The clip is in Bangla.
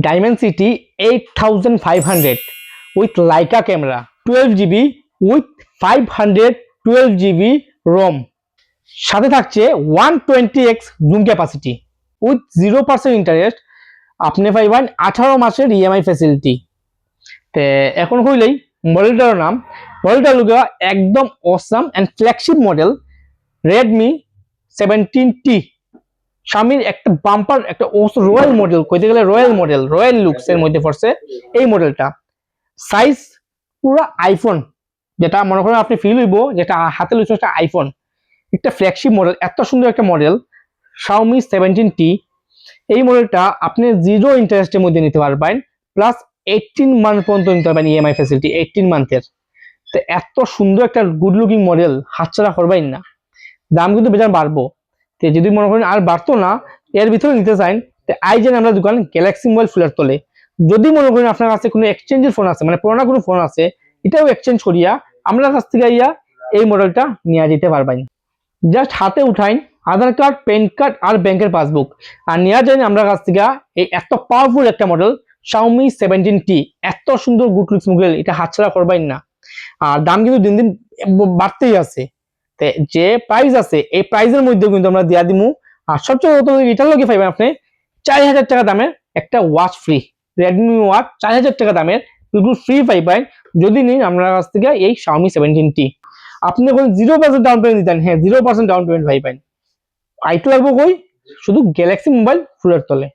Dimensity 8500 with Leica camera, 12GB with 512GB ROM, সাথে থাকছে 120x zoom capacity with 0% interest. আপনি পাইবেন 18 মাসের ইএমআই ফ্যাসিলিটি। তে এখন হইলেই মডেলটার নাম, মডেলটা লুকা একদম awesome and flagship model Redmi 17T। স্বামীর একটা বাম্পার একটা রয়্যাল মডেল, কইতে গেলে রয়্যাল মডেল, রয়্যাল লুকস এর মধ্যে পড়ছে এই মডেলটা। সাইজ পুরো আইফোন, যেটা মনে করেন আপনি ফিল হইব যেটা হাতে লইছে একটা আইফোন। একটা ফ্ল্যাগশিপ মডেল, এত সুন্দর একটা মডেল Xiaomi 17T। এই মডেলটা আপনি জিরো ইন্টারেস্টের মধ্যে নিতে পারবেন, প্লাস 18 মান্থ পর্যন্ত নিতে পারবেন ইএমআই ফ্যাসিলিটি, 18 মান্থের। তো এত সুন্দর একটা গুড লুকিং মডেল হাতছাড়া করবেন না। দাম কিন্তু বেজার বাড়বো, তো যদি মনে করেন আর বাড়তো না এর ভিতরে নিতে চান, তো আইজেন আমরা দোকান গ্যালাক্সি মোবাইল ফুলের তলে। যদি মনে করেন আপনার কাছে কোনো এক্সচেঞ্জের ফোন আছে, মানে পুরোনো কোনো ফোন আছে, এটাও এক্সচেঞ্জ করিয়া আমরা কাছ থেকে ইয়া এই মডেলটা নিয়ে যেতে পারবেন। জাস্ট হাতে উঠাইন আধার কার্ড, প্যান কার্ড আর ব্যাংকের পাসবুক, আর নিয়ে যান আমরা কাছ থেকে এই এত পাওয়ারফুল একটা মডেল Xiaomi 17T। এত সুন্দর গুড লুকস মোবাইল, এটা হাতছাড়া করবেন না। আর দাম কিন্তু দিন দিন বাড়তেই আছে, যে প্রাইস আছে এই প্রাইসের মধ্যে কিন্তু আমরা দিয়া দিমু। আর সবচেয়ে এটার লগে পাইবেন আপনি 4000 টাকা দামের একটা ওয়াচ ফ্রি, রেডমি ওয়াচ 4000 টাকা দামের বিলকুল ফ্রি পাইবেন যদি নিন আপনার কাছ থেকে এই Xiaomi 17T। আপনি যখন 0% ডাউন পেমেন্ট দিতেন, হ্যাঁ 0% ডাউন পেমেন্ট পাইবেন। আইটু লাগবো কই, শুধু গ্যালাক্সি মোবাইল ফুলের তলে।